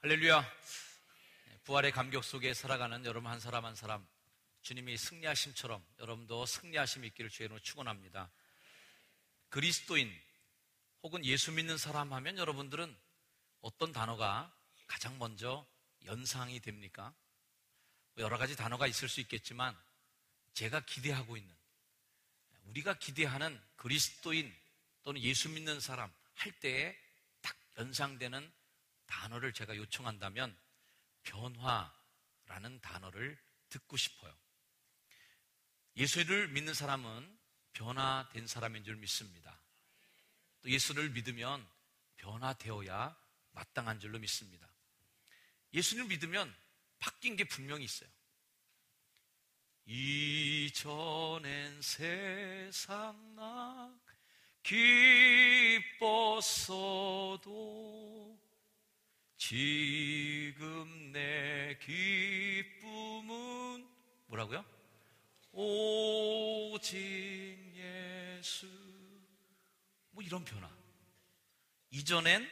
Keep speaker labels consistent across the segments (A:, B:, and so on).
A: 할렐루야. 부활의 감격 속에 살아가는 여러분 한 사람 한 사람, 주님이 승리하심처럼 여러분도 승리하심 있기를 주의 이름으로 축원합니다. 그리스도인 혹은 예수 믿는 사람 하면 여러분들은 어떤 단어가 가장 먼저 연상이 됩니까? 여러 가지 단어가 있을 수 있겠지만 제가 기대하고 있는, 우리가 기대하는 그리스도인 또는 예수 믿는 사람 할 때에 딱 연상되는 단어를 제가 요청한다면 변화라는 단어를 듣고 싶어요. 예수를 믿는 사람은 변화된 사람인 줄 믿습니다. 또 예수를 믿으면 변화되어야 마땅한 줄로 믿습니다. 예수를 믿으면 바뀐 게 분명히 있어요. 이전엔 세상 나 기뻤어도 지금 내 기쁨은 뭐라고요? 오직 예수. 뭐 이런 변화. 이전엔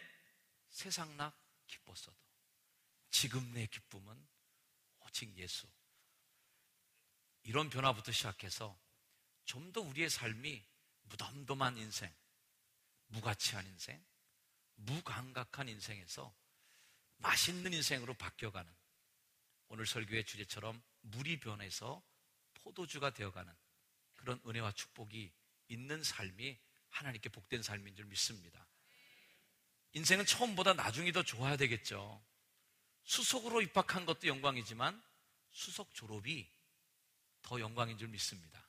A: 세상 나 기뻤어도 지금 내 기쁨은 오직 예수. 이런 변화부터 시작해서 좀 더 우리의 삶이 무덤덤한 인생, 무가치한 인생, 무감각한 인생에서 맛있는 인생으로 바뀌어가는, 오늘 설교의 주제처럼 물이 변해서 포도주가 되어가는 그런 은혜와 축복이 있는 삶이 하나님께 복된 삶인 줄 믿습니다. 인생은 처음보다 나중이 더 좋아야 되겠죠. 수석으로 입학한 것도 영광이지만 수석 졸업이 더 영광인 줄 믿습니다.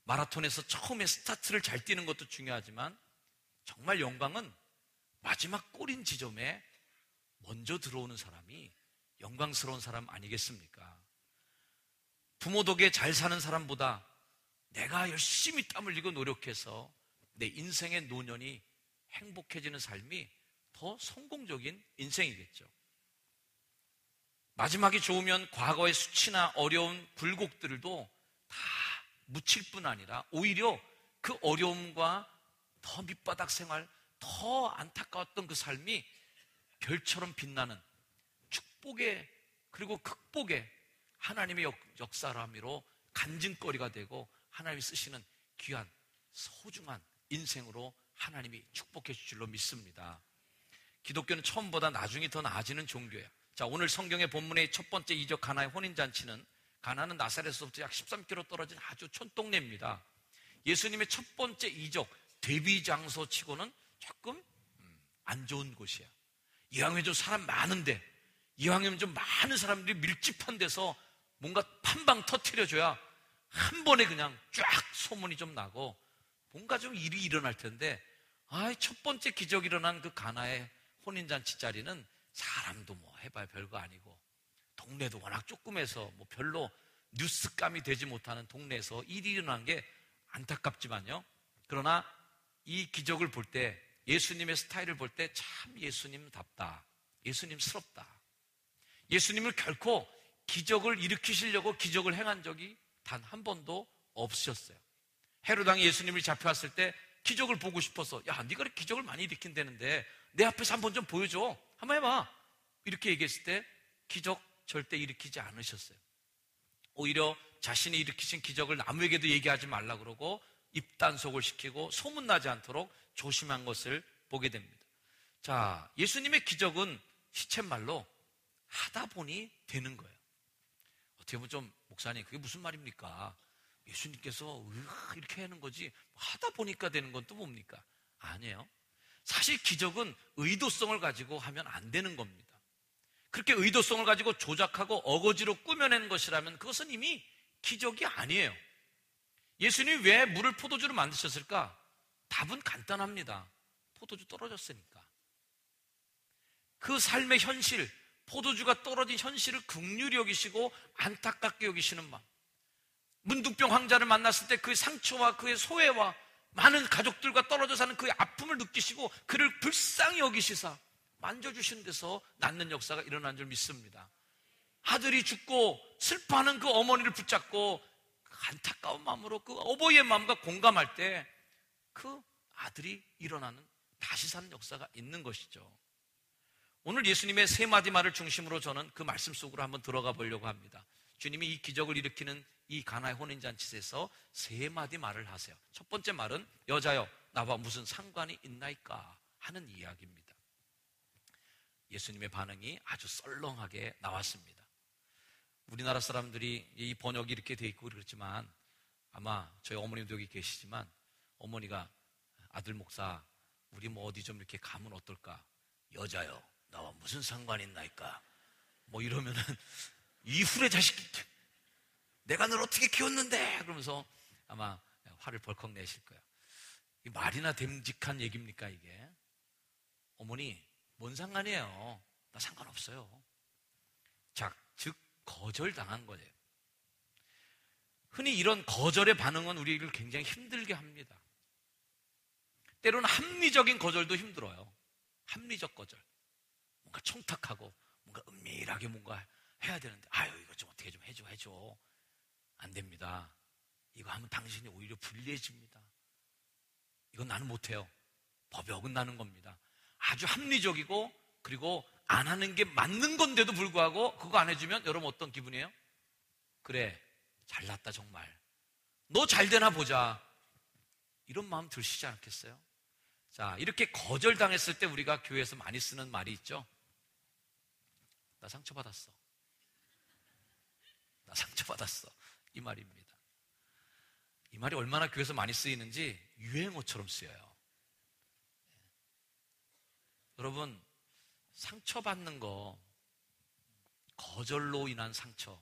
A: 마라톤에서 처음에 스타트를 잘 뛰는 것도 중요하지만 정말 영광은 마지막 골인 지점에 먼저 들어오는 사람이 영광스러운 사람 아니겠습니까? 부모 덕에 잘 사는 사람보다 내가 열심히 땀 흘리고 노력해서 내 인생의 노년이 행복해지는 삶이 더 성공적인 인생이겠죠. 마지막이 좋으면 과거의 수치나 어려운 굴곡들도 다 묻힐 뿐 아니라 오히려 그 어려움과 더 밑바닥 생활, 더 안타까웠던 그 삶이 별처럼 빛나는 축복의 그리고 극복의 하나님의 역사람으로 간증거리가 되고 하나님이 쓰시는 귀한 소중한 인생으로 하나님이 축복해 주실 줄로 믿습니다. 기독교는 처음보다 나중이 더 나아지는 종교예요. 자, 오늘 성경의 본문의 첫 번째 이적 가나의 혼인잔치는, 가나는 나사렛에서부터 약 13km 떨어진 아주 촌동네입니다. 예수님의 첫 번째 이적 데뷔 장소 치고는 조금 안 좋은 곳이에요. 이왕이면 좀 사람 많은데, 이왕이면 좀 많은 사람들이 밀집한 데서 뭔가 판방 터트려줘야 한 번에 그냥 쫙 소문이 좀 나고 뭔가 좀 일이 일어날 텐데, 첫 번째 기적이 일어난 그 가나의 혼인잔치 자리는 사람도 뭐 해봐야 별거 아니고 동네도 워낙 조그매서 뭐 별로 뉴스감이 되지 못하는 동네에서 일이 일어난 게 안타깝지만요, 그러나 이 기적을 볼 때, 예수님의 스타일을 볼 때 참 예수님답다, 예수님스럽다. 예수님을 결코 기적을 일으키시려고 기적을 행한 적이 단 한 번도 없으셨어요. 헤롯 왕이 예수님을 잡혀왔을 때 기적을 보고 싶어서, 야, 네가 기적을 많이 일으킨다는데 내 앞에서 한번 좀 보여줘, 한번 해봐, 이렇게 얘기했을 때 기적 절대 일으키지 않으셨어요. 오히려 자신이 일으키신 기적을 남에게도 얘기하지 말라 그러고 입단속을 시키고 소문나지 않도록 조심한 것을 보게 됩니다. 자, 예수님의 기적은 시쳇말로 하다 보니 되는 거예요. 어떻게 보면 좀, 목사님 그게 무슨 말입니까? 예수님께서 이렇게 하는 거지 하다 보니까 되는 건 또 뭡니까? 아니에요. 사실 기적은 의도성을 가지고 하면 안 되는 겁니다. 그렇게 의도성을 가지고 조작하고 어거지로 꾸며낸 것이라면 그것은 이미 기적이 아니에요. 예수님이 왜 물을 포도주로 만드셨을까? 답은 간단합니다. 포도주 떨어졌으니까. 그 삶의 현실, 포도주가 떨어진 현실을 긍휼히 여기시고 안타깝게 여기시는 마음, 문둥병 황자를 만났을 때 그의 상처와 그의 소외와 많은 가족들과 떨어져 사는 그의 아픔을 느끼시고 그를 불쌍히 여기시사 만져주시는 데서 낫는 역사가 일어난 줄 믿습니다. 아들이 죽고 슬퍼하는 그 어머니를 붙잡고 안타까운 마음으로 그 어버이의 마음과 공감할 때 그 아들이 일어나는, 다시 사는 역사가 있는 것이죠. 오늘 예수님의 세 마디 말을 중심으로 저는 그 말씀 속으로 한번 들어가 보려고 합니다. 주님이 이 기적을 일으키는 이 가나의 혼인잔치에서 세 마디 말을 하세요. 첫 번째 말은 여자여 나와 무슨 상관이 있나이까 하는 이야기입니다. 예수님의 반응이 아주 썰렁하게 나왔습니다. 우리나라 사람들이 이 번역이 이렇게 돼 있고 그렇지만 아마 저희 어머님도 여기 계시지만 어머니가 아들 목사 우리 뭐 어디 좀 이렇게 가면 어떨까? 여자여 나와 무슨 상관이 있나이까? 뭐 이러면은 이 후레 자식 내가 널 어떻게 키웠는데? 그러면서 아마 화를 벌컥 내실 거예요. 이 말이나 됨직한 얘기입니까 이게? 어머니 뭔 상관이에요? 나 상관없어요. 자, 즉 거절당한 거예요. 흔히 이런 거절의 반응은 우리를 굉장히 힘들게 합니다. 때로는 합리적인 거절도 힘들어요. 합리적 거절. 뭔가 청탁하고 뭔가 은밀하게 뭔가 해야 되는데 아유 이거 좀 어떻게 좀 해줘. 안 됩니다. 이거 하면 당신이 오히려 불리해집니다. 이건 나는 못해요. 법에 어긋나는 겁니다. 아주 합리적이고 그리고 안 하는 게 맞는 건데도 불구하고 그거 안 해주면 여러분 어떤 기분이에요? 그래 잘났다 정말. 너 잘되나 보자. 이런 마음 드시지 않겠어요? 자, 이렇게 거절당했을 때 우리가 교회에서 많이 쓰는 말이 있죠. 나 상처받았어. 나 상처받았어. 이 말입니다. 이 말이 얼마나 교회에서 많이 쓰이는지 유행어처럼 쓰여요. 여러분, 상처받는 거, 거절로 인한 상처,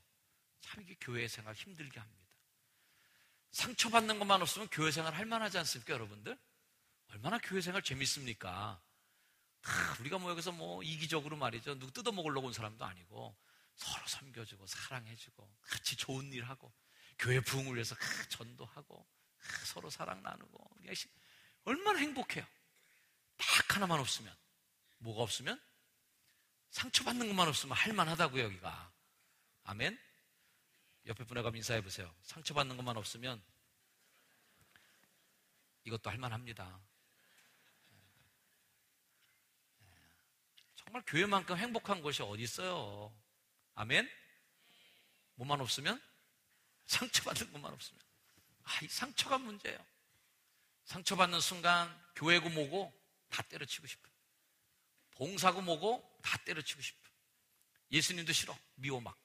A: 참 이게 교회 생활 힘들게 합니다. 상처받는 것만 없으면 교회 생활 할만하지 않습니까, 여러분들? 얼마나 교회 생활 재밌습니까? 우리가 뭐 여기서 뭐 이기적으로 말이죠. 누구 뜯어먹으려고 온 사람도 아니고 서로 섬겨주고 사랑해주고 같이 좋은 일 하고 교회 부흥을 위해서 전도하고 서로 사랑 나누고 얼마나 행복해요. 딱 하나만 없으면 뭐가 없으면? 상처받는 것만 없으면 할만하다고요 여기가. 아멘? 옆에 분에게 인사해 보세요. 상처받는 것만 없으면 이것도 할만합니다. 정말 교회만큼 행복한 곳이 어디 있어요? 아멘? 뭐만 없으면? 상처받는 것만 없으면. 이 상처가 문제예요. 상처받는 순간 교회고 뭐고 다 때려치고 싶어요. 봉사고 뭐고 다 때려치고 싶어요. 예수님도 싫어. 미워 막.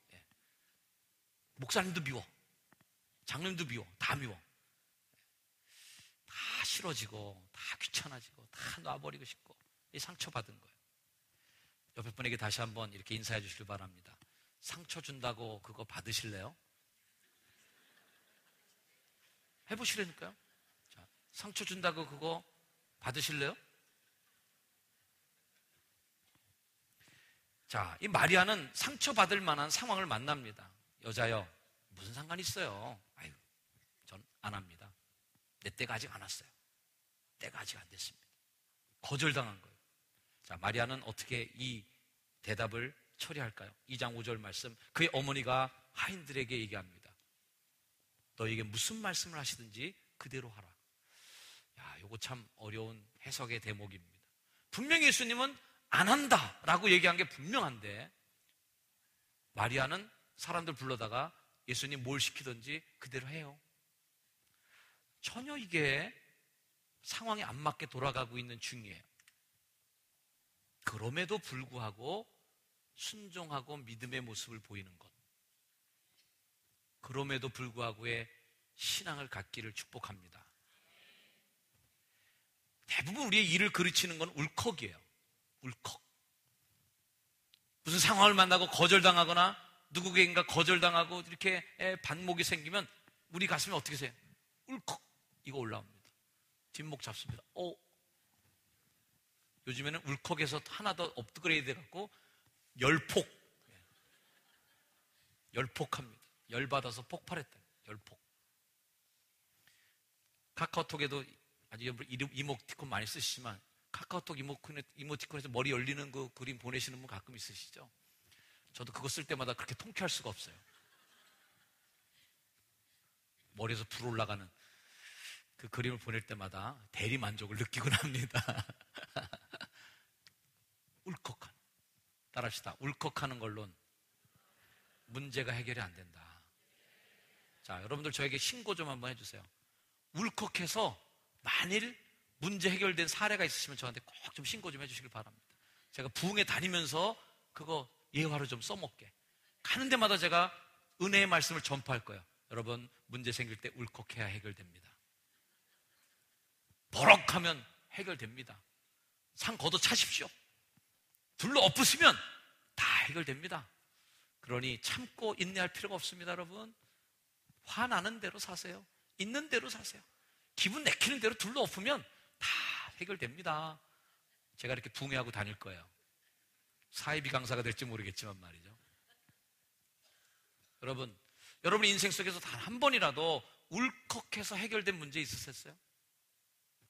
A: 목사님도 미워. 장로님도 미워. 다 미워. 다 싫어지고 다 귀찮아지고 다 놔버리고 싶고 이 상처받은 거예요. 옆에 분에게 다시 한번 이렇게 인사해 주시길 바랍니다. 상처 준다고 그거 받으실래요? 해보시라니까요. 자, 상처 준다고 그거 받으실래요? 자, 이 마리아는 상처받을 만한 상황을 만납니다. 여자여, 무슨 상관이 있어요? 아유, 전 안 합니다. 내 때가 아직 안 왔어요. 때가 아직 안 됐습니다. 거절당한 거예요. 자, 마리아는 어떻게 이 대답을 처리할까요? 2장 5절 말씀. 그의 어머니가 하인들에게 얘기합니다. 너에게 무슨 말씀을 하시든지 그대로 하라. 야, 요거 참 어려운 해석의 대목입니다. 분명히 예수님은 안 한다라고 얘기한 게 분명한데 마리아는 사람들 불러다가 예수님 뭘 시키든지 그대로 해요. 전혀 이게 상황에 안 맞게 돌아가고 있는 중이에요. 그럼에도 불구하고 순종하고 믿음의 모습을 보이는 것. 그럼에도 불구하고의 신앙을 갖기를 축복합니다. 대부분 우리의 일을 그르치는 건 울컥이에요. 울컥. 무슨 상황을 만나고 거절당하거나 누구에게인가 거절당하고 이렇게 반목이 생기면 우리 가슴이 어떻게 돼요? 울컥. 이거 올라옵니다. 뒷목 잡습니다. 요즘에는 울컥에서 하나 더 업그레이드 해갖고 열폭. 열폭합니다. 열받아서 폭발했다. 열폭. 카카오톡에도 아주 이모티콘 많이 쓰시지만 카카오톡 이모티콘에서 머리 열리는 그 그림 보내시는 분 가끔 있으시죠? 저도 그거 쓸 때마다 그렇게 통쾌할 수가 없어요. 머리에서 불 올라가는 그 그림을 보낼 때마다 대리 만족을 느끼곤 합니다. 울컥한. 따라합시다. 울컥하는 걸로는 문제가 해결이 안 된다. 자, 여러분들 저에게 신고 좀 한번 해주세요. 울컥해서 만일 문제 해결된 사례가 있으시면 저한테 꼭 좀 신고 좀 해주시길 바랍니다. 제가 부흥회 다니면서 그거 예화로 좀 써먹게. 가는 데마다 제가 은혜의 말씀을 전파할 거예요. 여러분, 문제 생길 때 울컥해야 해결됩니다. 버럭하면 해결됩니다. 상 걷어차십시오. 둘러 엎으시면 다 해결됩니다. 그러니 참고 인내할 필요가 없습니다. 여러분, 화나는 대로 사세요. 있는 대로 사세요. 기분 내키는 대로 둘러 엎으면 다 해결됩니다. 제가 이렇게 붕해하고 다닐 거예요. 사이비 강사가 될지 모르겠지만 말이죠. 여러분 인생 속에서 단 한 번이라도 울컥해서 해결된 문제 있으셨어요?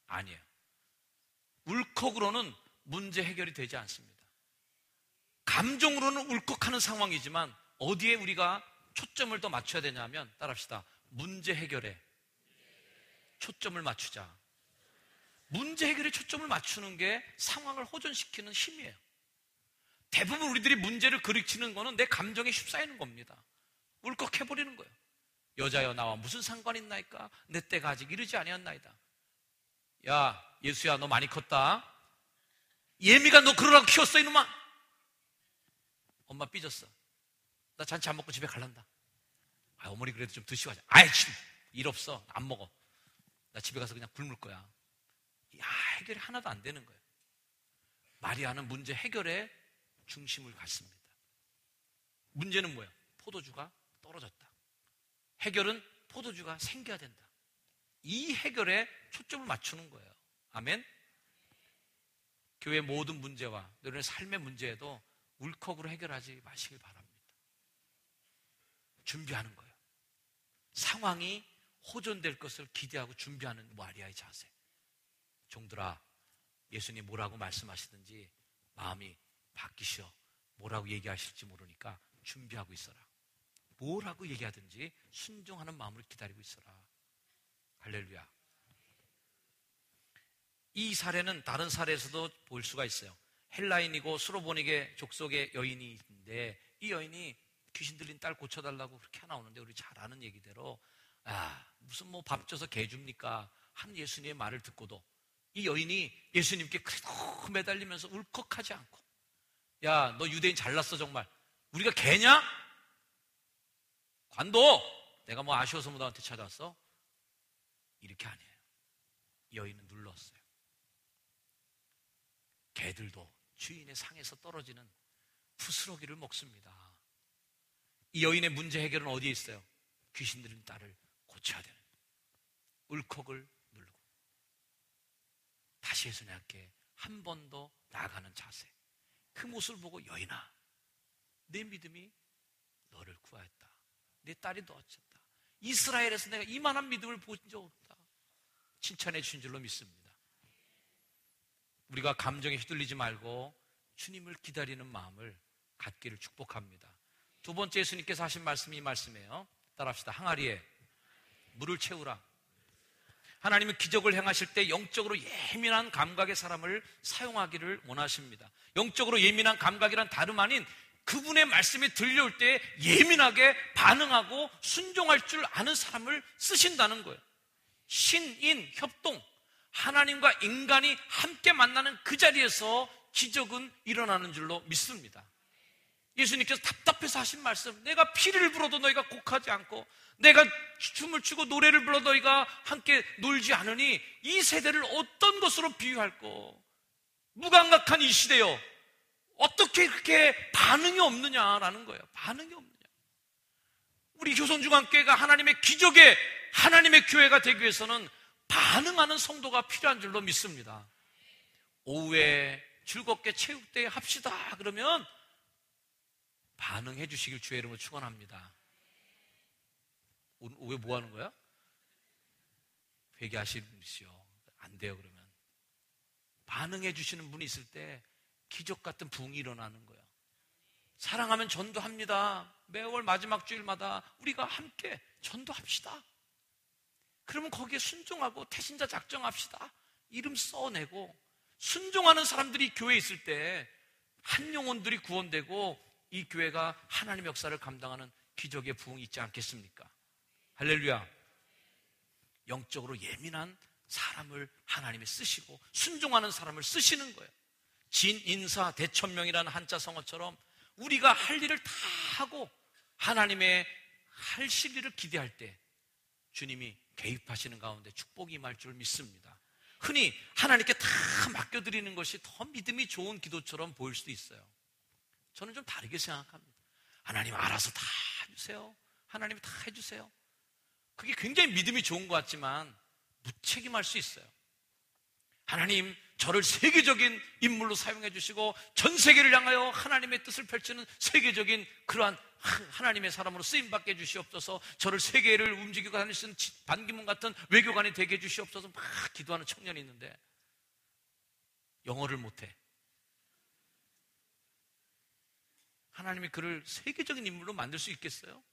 A: 아니에요. 울컥으로는 문제 해결이 되지 않습니다. 감정으로는 울컥하는 상황이지만 어디에 우리가 초점을 더 맞춰야 되냐면, 따라합시다. 문제 해결에 초점을 맞추자. 문제 해결에 초점을 맞추는 게 상황을 호전시키는 힘이에요. 대부분 우리들이 문제를 그리치는 거는 내 감정에 휩싸이는 겁니다. 울컥해버리는 거예요. 여자여 나와 무슨 상관 있나이까? 내 때가 아직 이르지 아니었나이다. 야, 예수야, 너 많이 컸다. 예미가 너 그러라고 키웠어, 이놈아. 엄마 삐졌어. 나 잔치 안 먹고 집에 갈란다. 아, 어머니 그래도 좀 드시고 하자. 아이, 일 없어. 안 먹어. 나 집에 가서 그냥 굶을 거야. 야, 해결이 하나도 안 되는 거예요. 마리아는 문제 해결에 중심을 갖습니다. 문제는 뭐예요? 포도주가 떨어졌다. 해결은 포도주가 생겨야 된다. 이 해결에 초점을 맞추는 거예요. 아멘? 교회 모든 문제와 너희의 삶의 문제에도 울컥으로 해결하지 마시길 바랍니다. 준비하는 거예요. 상황이 호전될 것을 기대하고 준비하는 마리아의 자세. 종들아, 예수님 뭐라고 말씀하시든지 마음이 바뀌시어 뭐라고 얘기하실지 모르니까 준비하고 있어라. 뭐라고 얘기하든지 순종하는 마음으로 기다리고 있어라. 할렐루야. 이 사례는 다른 사례에서도 볼 수가 있어요. 헬라인이고 수로보니게 족속의 여인인데, 이 여인이 귀신 들린 딸 고쳐달라고 그렇게 나오는데, 우리 잘 아는 얘기대로 무슨 뭐 밥 줘서 개 줍니까 하는 예수님의 말을 듣고도 이 여인이 예수님께 그래도 매달리면서 울컥하지 않고, 야, 너 유대인 잘났어 정말. 우리가 개냐? 관도 내가 뭐 아쉬워서 뭐 나한테 찾아왔어? 이렇게 아니에요. 이 여인은 눌렀어요. 개들도 주인의 상에서 떨어지는 부스러기를 먹습니다. 이 여인의 문제 해결은 어디에 있어요? 귀신 들린 딸을 고쳐야 되는, 울컥을 누르고 다시 예수님께 한 번 더 나아가는 자세. 그 모습을 보고, 여인아, 내 믿음이 너를 구하였다. 내 딸이 너어졌다. 이스라엘에서 내가 이만한 믿음을 본 적 없다. 칭찬해 주신 줄로 믿습니다. 우리가 감정에 휘둘리지 말고 주님을 기다리는 마음을 갖기를 축복합니다. 두 번째 예수님께서 하신 말씀이 이 말씀이에요. 따라합시다. 항아리에 물을 채우라. 하나님은 기적을 행하실 때 영적으로 예민한 감각의 사람을 사용하기를 원하십니다. 영적으로 예민한 감각이란 다름 아닌 그분의 말씀이 들려올 때 예민하게 반응하고 순종할 줄 아는 사람을 쓰신다는 거예요. 신인 협동, 하나님과 인간이 함께 만나는 그 자리에서 기적은 일어나는 줄로 믿습니다. 예수님께서 답답해서 하신 말씀, 내가 피리를 불어도 너희가 곡하지 않고 내가 춤을 추고 노래를 불러 너희가 함께 놀지 않으니 이 세대를 어떤 것으로 비유할꼬? 무감각한 이 시대요, 어떻게 그렇게 반응이 없느냐라는 거예요. 반응이 없느냐. 우리 효성중앙교회가 하나님의 기적의 하나님의 교회가 되기 위해서는 반응하는 성도가 필요한 줄로 믿습니다. 오후에 즐겁게 체육대회 합시다 그러면 반응해 주시길 주의 이름으로 축원합니다. 오후에 뭐 하는 거야? 회개하시시오. 안 돼요 그러면. 반응해 주시는 분이 있을 때 기적 같은 부흥이 일어나는 거예요. 사랑하면 전도합니다. 매월 마지막 주일마다 우리가 함께 전도합시다. 그러면 거기에 순종하고 태신자 작정합시다. 이름 써내고 순종하는 사람들이 교회에 있을 때 한 영혼들이 구원되고 이 교회가 하나님의 역사를 감당하는 기적의 부흥이 있지 않겠습니까? 할렐루야. 영적으로 예민한 사람을 하나님이 쓰시고 순종하는 사람을 쓰시는 거예요. 진인사 대천명이라는 한자 성어처럼 우리가 할 일을 다 하고 하나님의 하실 일을 기대할 때 주님이 개입하시는 가운데 축복이 임할 줄 믿습니다. 흔히 하나님께 다 맡겨드리는 것이 더 믿음이 좋은 기도처럼 보일 수도 있어요. 저는 좀 다르게 생각합니다. 하나님 알아서 다 해주세요. 하나님이 다 해주세요. 그게 굉장히 믿음이 좋은 것 같지만 무책임할 수 있어요. 하나님 저를 세계적인 인물로 사용해 주시고 전 세계를 향하여 하나님의 뜻을 펼치는 세계적인 그러한 하나님의 사람으로 쓰임받게 해 주시옵소서. 저를 세계를 움직이고 다닐 수 있는 반기문 같은 외교관이 되게 해 주시옵소서. 막 기도하는 청년이 있는데 영어를 못해. 하나님이 그를 세계적인 인물로 만들 수 있겠어요?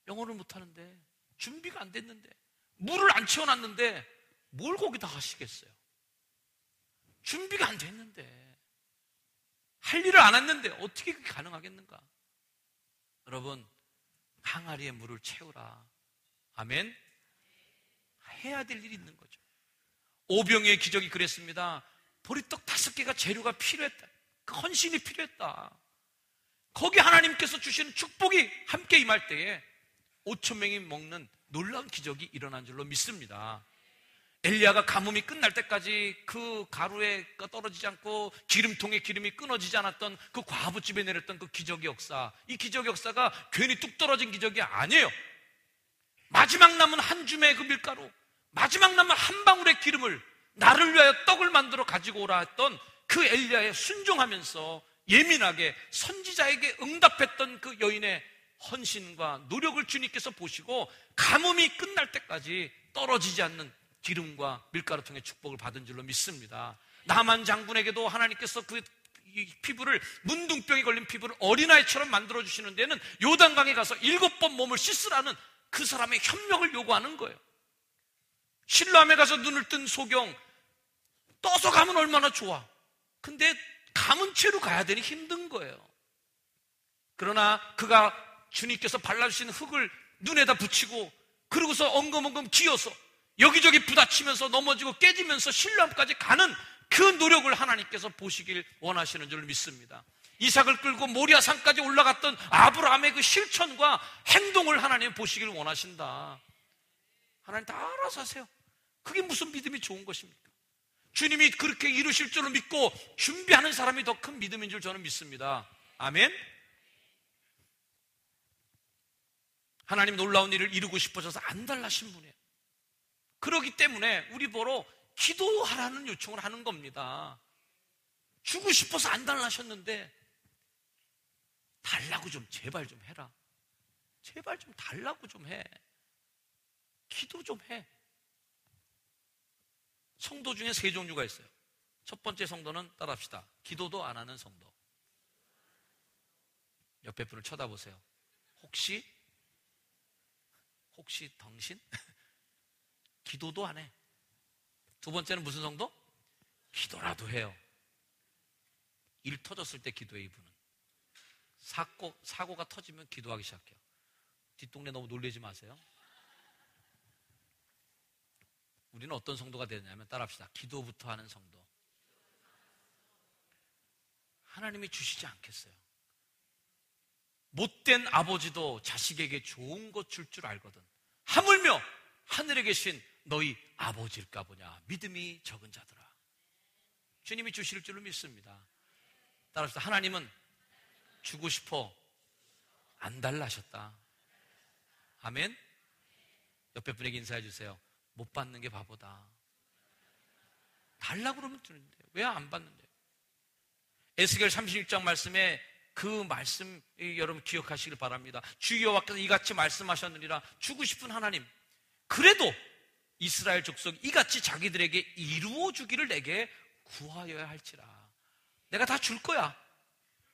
A: 영어를 못하는데, 준비가 안 됐는데, 물을 안 채워놨는데 뭘 거기다 하시겠어요? 준비가 안 됐는데, 할 일을 안 했는데 어떻게 그게 가능하겠는가? 여러분, 항아리에 물을 채우라. 아멘? 해야 될 일이 있는 거죠. 오병이의 기적이 그랬습니다. 보리떡 5개가 재료가 필요했다. 그 헌신이 필요했다. 거기 하나님께서 주시는 축복이 함께 임할 때에 5,000명이 먹는 놀라운 기적이 일어난 줄로 믿습니다. 엘리야가 가뭄이 끝날 때까지 그 가루에 떨어지지 않고 기름통에 기름이 끊어지지 않았던 그 과부집에 내렸던 그 기적의 역사, 이 기적의 역사가 괜히 뚝 떨어진 기적이 아니에요. 마지막 남은 한 줌의 그 밀가루, 마지막 남은 한 방울의 기름을 나를 위하여 떡을 만들어 가지고 오라 했던 그 엘리야에 순종하면서 예민하게 선지자에게 응답했던 그 여인의 헌신과 노력을 주님께서 보시고 가뭄이 끝날 때까지 떨어지지 않는 기름과 밀가루통의 축복을 받은 줄로 믿습니다. 나만 장군에게도 하나님께서 그 피부를, 문둥병이 걸린 피부를 어린아이처럼 만들어주시는 데는 요단강에 가서 7번 몸을 씻으라는 그 사람의 협력을 요구하는 거예요. 실로암에 가서 눈을 뜬 소경, 떠서 가면 얼마나 좋아. 근데 감은 채로 가야 되니 힘든 거예요. 그러나 그가 주님께서 발라주신 흙을 눈에다 붙이고 그러고서 엉금엉금 기어서 여기저기 부딪히면서 넘어지고 깨지면서 실로암까지 가는 그 노력을 하나님께서 보시길 원하시는 줄 믿습니다. 이삭을 끌고 모리아산까지 올라갔던 아브라함의 그 실천과 행동을 하나님 보시길 원하신다. 하나님 다 알아서 하세요. 그게 무슨 믿음이 좋은 것입니까? 주님이 그렇게 이루실 줄로 믿고 준비하는 사람이 더 큰 믿음인 줄 저는 믿습니다. 아멘. 하나님 놀라운 일을 이루고 싶어져서 안달나신 분이에요. 그렇기 때문에 우리 보러 기도하라는 요청을 하는 겁니다. 주고 싶어서 안달나셨는데 달라고 좀 제발 좀 해라. 제발 좀 달라고 좀 해. 기도 좀 해. 성도 중에 3종류가 있어요. 첫 번째 성도는 따라합시다. 기도도 안 하는 성도. 옆에 분을 쳐다보세요. 혹시 당신? 기도도 안 해. 두 번째는 무슨 성도? 기도라도 해요. 일 터졌을 때 기도해. 이분은 사고가 터지면 기도하기 시작해요. 뒷동네 너무 놀라지 마세요. 우리는 어떤 성도가 되느냐면 따라합시다. 기도부터 하는 성도. 하나님이 주시지 않겠어요. 못된 아버지도 자식에게 좋은 것 줄 줄 알거든. 하물며 하늘에 계신 너희 아버지일까 보냐. 믿음이 적은 자들아. 주님이 주실 줄로 믿습니다. 따라합시다. 하나님은 주고 싶어 안 달라셨다. 아멘. 옆에 분에게 인사해 주세요. 못 받는 게 바보다. 달라고 그러면 되는데 왜 안 받는데? 에스겔 36장 말씀에 그 말씀 여러분 기억하시길 바랍니다. 주 여호와께서 이같이 말씀하셨느니라. 주고 싶은 하나님, 그래도 이스라엘 족속이 이같이 자기들에게 이루어주기를 내게 구하여야 할지라. 내가 다 줄 거야.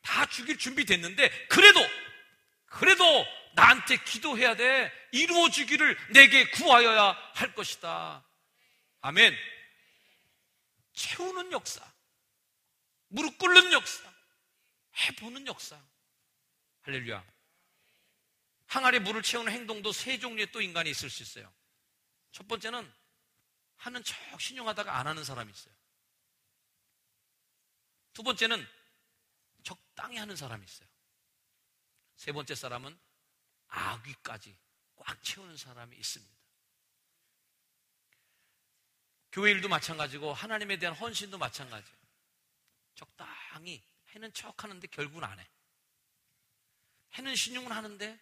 A: 다 주길 준비됐는데 그래도 나한테 기도해야 돼. 이루어주기를 내게 구하여야 할 것이다. 아멘. 채우는 역사. 무릎 꿇는 역사, 해보는 역사. 할렐루야. 항아리에 물을 채우는 행동도 세 종류의 또 인간이 있을 수 있어요. 첫 번째는 하는 척 신용하다가 안 하는 사람이 있어요. 두 번째는 적당히 하는 사람이 있어요. 세 번째 사람은 아귀까지 꽉 채우는 사람이 있습니다. 교회 일도 마찬가지고 하나님에 대한 헌신도 마찬가지예요. 적당히 해는 척 하는데 결국은 안 해. 해는 신용은 하는데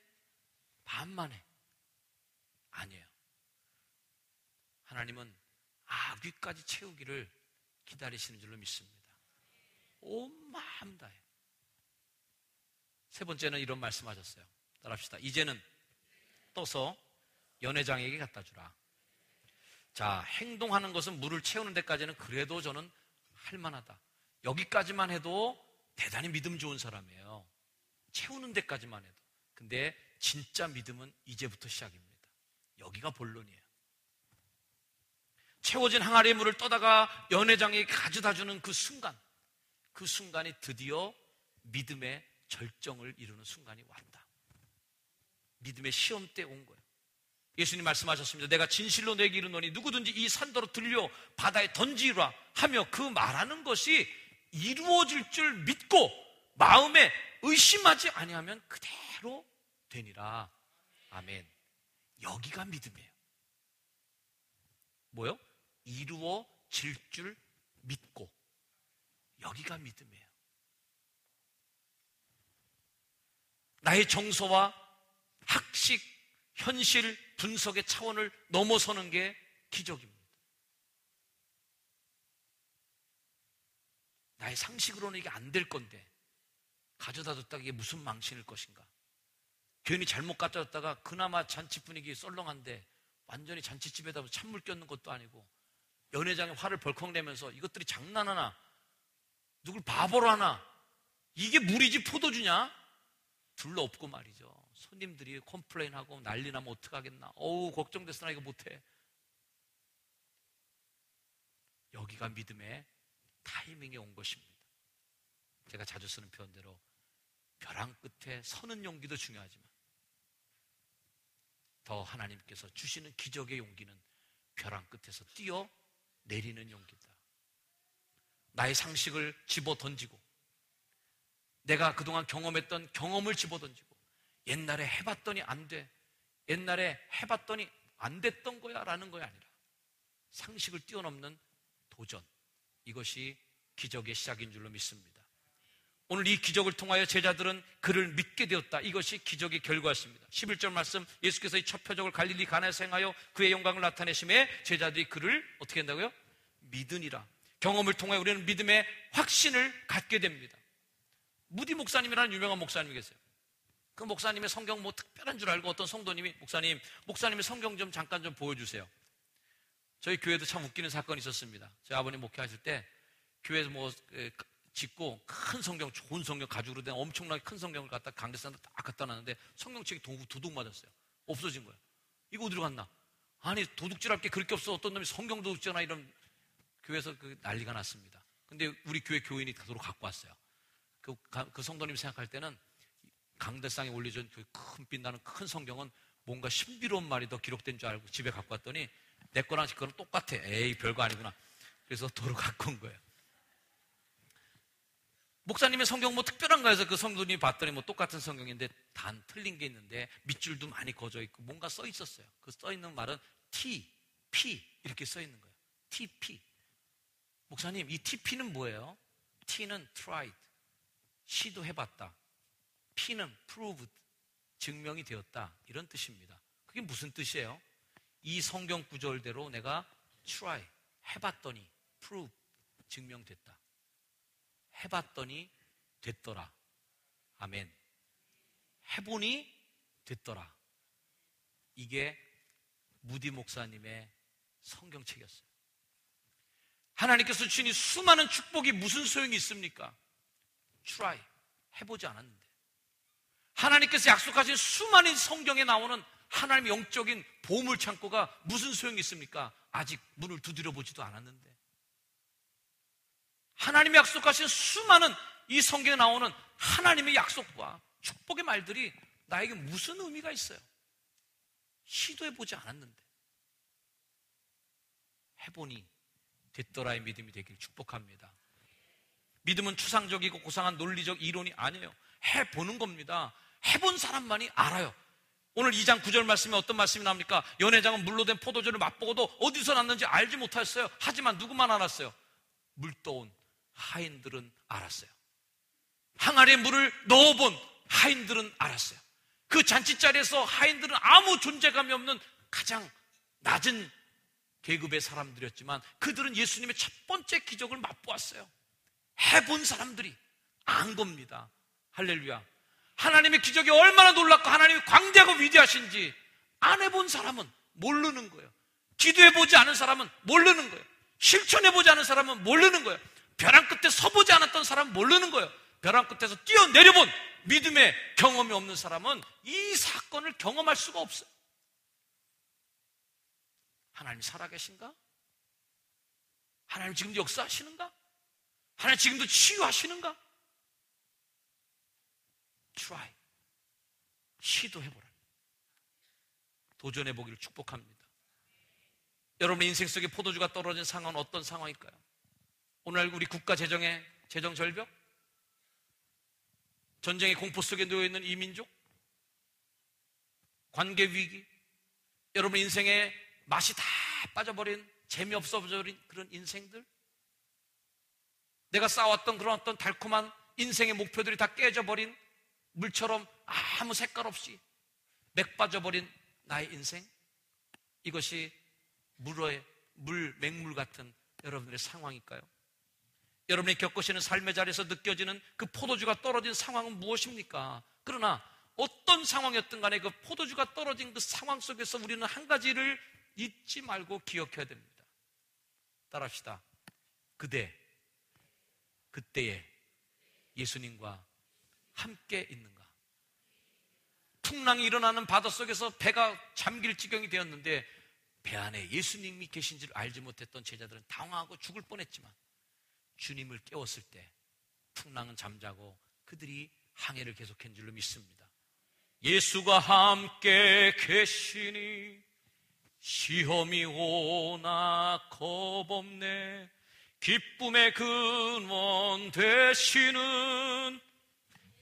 A: 반만 해. 아니에요. 하나님은 아귀까지 채우기를 기다리시는 줄로 믿습니다. 온 마음 다해. 세 번째는 이런 말씀하셨어요. 따라합시다. 이제는 떠서 연회장에게 갖다 주라. 자, 행동하는 것은 물을 채우는 데까지는 그래도 저는 할만하다. 여기까지만 해도 대단히 믿음 좋은 사람이에요. 채우는 데까지만 해도. 근데 진짜 믿음은 이제부터 시작입니다. 여기가 본론이에요. 채워진 항아리의 물을 떠다가 연회장에게 가져다 주는 그 순간, 그 순간이 드디어 믿음의 절정을 이루는 순간이 왔다. 믿음의 시험대 온 거예요. 예수님 말씀하셨습니다. 내가 진실로 내게 이르노니 누구든지 이 산더러 들려 바다에 던지라 하며 그 말하는 것이 이루어질 줄 믿고 마음에 의심하지 아니하면 그대로 되니라. 아멘. 여기가 믿음이에요. 뭐요? 이루어질 줄 믿고. 여기가 믿음이에요. 나의 정서와 학식, 현실, 분석의 차원을 넘어서는 게 기적입니다. 나의 상식으로는 이게 안 될 건데 가져다 뒀다가 이게 무슨 망신일 것인가. 괜히 잘못 갖다 뒀다가 그나마 잔치 분위기 썰렁한데 완전히 잔치집에다 찬물 껴는 것도 아니고 연회장에 화를 벌컥 내면서 이것들이 장난하나, 누굴 바보로 하나, 이게 물이지 포도주냐? 둘러 없고 말이죠. 손님들이 컴플레인하고 난리 나면 어떡하겠나. 어우 걱정됐으나 이거 못해. 여기가 믿음의 타이밍에 온 것입니다. 제가 자주 쓰는 표현대로 벼랑 끝에 서는 용기도 중요하지만 더 하나님께서 주시는 기적의 용기는 벼랑 끝에서 뛰어 내리는 용기다. 나의 상식을 집어 던지고 내가 그동안 경험했던 경험을 집어 던지고 옛날에 해봤더니 안 돼, 옛날에 해봤더니 안 됐던 거야 라는 거야 아니라 상식을 뛰어넘는 도전, 이것이 기적의 시작인 줄로 믿습니다. 오늘 이 기적을 통하여 제자들은 그를 믿게 되었다. 이것이 기적의 결과였습니다. 11절 말씀, 예수께서 이 첫 표적을 갈릴리 가나에서 행하여 그의 영광을 나타내심에 제자들이 그를 어떻게 한다고요? 믿으니라. 경험을 통하여 우리는 믿음의 확신을 갖게 됩니다. 무디 목사님이라는 유명한 목사님이 계세요. 그 목사님의 성경 뭐 특별한 줄 알고 어떤 성도님이 목사님의 성경 좀 잠깐 좀 보여주세요. 저희 교회도 참 웃기는 사건이 있었습니다. 저희 아버님 목회하실 때 교회에서 뭐 짓고 큰 성경, 좋은 성경 가죽으로 된 엄청나게 큰 성경을 갖다 강대상에 딱 갖다 놨는데 성경책이 도둑 맞았어요. 없어진 거예요. 이거 어디로 갔나? 아니 도둑질할 게 그렇게 없어. 어떤 놈이 성경 도둑질하나 이런. 교회에서 그 난리가 났습니다. 근데 우리 교회 교인이 도로 갖고 왔어요. 그 성도님 생각할 때는 강대상에 올려준 그 큰 빛나는 큰 성경은 뭔가 신비로운 말이 더 기록된 줄 알고 집에 갖고 왔더니 내 거랑 그거랑 똑같아. 에이 별거 아니구나. 그래서 도로 갖고 온 거예요. 목사님의 성경 뭐 특별한가 해서 그 성도님이 봤더니 뭐 똑같은 성경인데 단 틀린 게 있는데 밑줄도 많이 거져 있고 뭔가 써 있었어요. 그 써 있는 말은 T, P 이렇게 써 있는 거예요. TP. 목사님 이 TP는 뭐예요? T는 tried, 시도해봤다. P는 proved, 증명이 되었다. 이런 뜻입니다. 그게 무슨 뜻이에요? 이 성경 구절대로 내가 try, 해봤더니 prove, 증명됐다. 해봤더니 됐더라. 아멘. 해보니 됐더라. 이게 무디 목사님의 성경책이었어요. 하나님께서 주신 이 수많은 축복이 무슨 소용이 있습니까? try, 해보지 않았는데. 하나님께서 약속하신 수많은 성경에 나오는 하나님의 영적인 보물 창고가 무슨 소용이 있습니까? 아직 문을 두드려 보지도 않았는데. 하나님이 약속하신 수많은 이 성경에 나오는 하나님의 약속과 축복의 말들이 나에게 무슨 의미가 있어요? 시도해보지 않았는데 해보니 됐더라의 믿음이 되길 축복합니다. 믿음은 추상적이고 고상한 논리적 이론이 아니에요. 해보는 겁니다. 해본 사람만이 알아요. 오늘 2장 9절 말씀에 어떤 말씀이 나옵니까? 연회장은 물로 된 포도주를 맛보고도 어디서 났는지 알지 못했어요. 하지만 누구만 알았어요? 물 떠온 하인들은 알았어요. 항아리에 물을 넣어본 하인들은 알았어요. 그 잔치자리에서 하인들은 아무 존재감이 없는 가장 낮은 계급의 사람들이었지만 그들은 예수님의 첫 번째 기적을 맛보았어요. 해본 사람들이 안 겁니다. 할렐루야. 하나님의 기적이 얼마나 놀랍고 하나님이 광대하고 위대하신지 안 해본 사람은 모르는 거예요. 기도해보지 않은 사람은 모르는 거예요. 실천해보지 않은 사람은 모르는 거예요. 벼랑 끝에 서보지 않았던 사람은 모르는 거예요. 벼랑 끝에서 뛰어내려본 믿음의 경험이 없는 사람은 이 사건을 경험할 수가 없어요. 하나님 살아계신가? 하나님 지금도 역사하시는가? 하나님 지금도 치유하시는가? try. 시도해보라. 도전해보기를 축복합니다. 여러분의 인생 속에 포도주가 떨어진 상황은 어떤 상황일까요? 오늘 우리 국가 재정의 재정 절벽? 전쟁의 공포 속에 놓여있는 이 민족? 관계 위기? 여러분 인생에 맛이 다 빠져버린, 재미없어버린 그런 인생들? 내가 쌓아왔던 그런 어떤 달콤한 인생의 목표들이 다 깨져버린 물처럼 아무 색깔 없이 맥 빠져버린 나의 인생? 이것이 맹물 같은 여러분들의 상황일까요? 여러분이 겪으시는 삶의 자리에서 느껴지는 그 포도주가 떨어진 상황은 무엇입니까? 그러나 어떤 상황이었든 간에 그 포도주가 떨어진 그 상황 속에서 우리는 한 가지를 잊지 말고 기억해야 됩니다. 따라합시다. 그때에 예수님과 함께 있는가? 풍랑이 일어나는 바닷속에서 배가 잠길 지경이 되었는데 배 안에 예수님이 계신지를 알지 못했던 제자들은 당황하고 죽을 뻔했지만 주님을 깨웠을 때 풍랑은 잠자고 그들이 항해를 계속한 줄로 믿습니다. 예수가 함께 계시니 시험이 오나 겁없네. 기쁨의 근원 되시는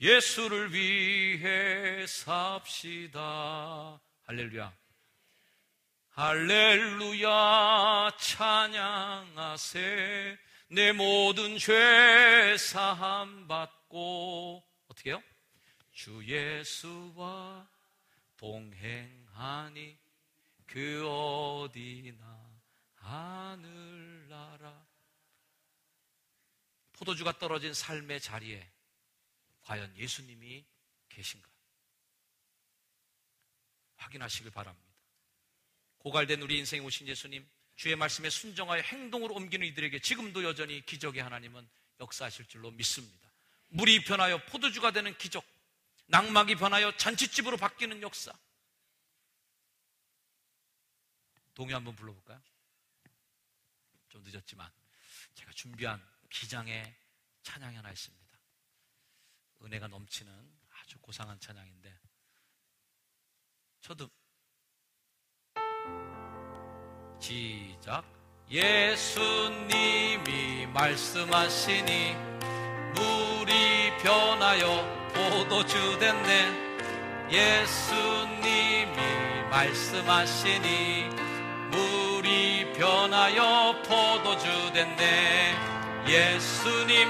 A: 예수를 위해 삽시다. 할렐루야. 할렐루야 찬양하세. 내 모든 죄 사함 받고 어떻게 해요? 주 예수와 동행하니 그 어디나 하늘나라. 포도주가 떨어진 삶의 자리에 과연 예수님이 계신가? 확인하시길 바랍니다. 고갈된 우리 인생에 오신 예수님, 주의 말씀에 순종하여 행동으로 옮기는 이들에게 지금도 여전히 기적의 하나님은 역사하실 줄로 믿습니다. 물이 변하여 포도주가 되는 기적, 낙막이 변하여 잔치집으로 바뀌는 역사. 동요 한번 불러볼까요? 좀 늦었지만 제가 준비한 기장의 찬양이 하나 있습니다. 은혜가 넘치는 아주 고상한 찬양인데 저도 시작. 예수님이 말씀하시니 물이 변하여 포도주 됐네. 예수님이 말씀하시니 물이 변하여 포도주 됐네. 예수님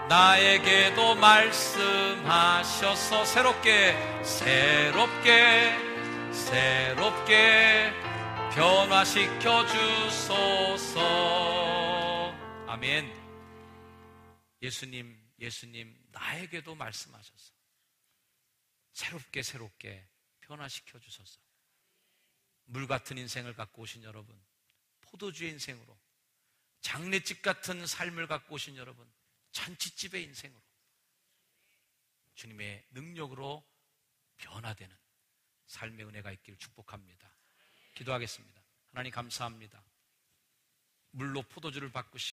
A: 나에게도 말씀하셔서 새롭게 변화시켜 주소서. 아멘. 예수님 나에게도 말씀하셔서 새롭게 변화시켜 주소서. 물 같은 인생을 갖고 오신 여러분, 포도주의 인생으로, 장례집 같은 삶을 갖고 오신 여러분, 잔치집의 인생으로 주님의 능력으로 변화되는 삶의 은혜가 있기를 축복합니다. 기도하겠습니다. 하나님 감사합니다. 물로 포도주를 바꾸시고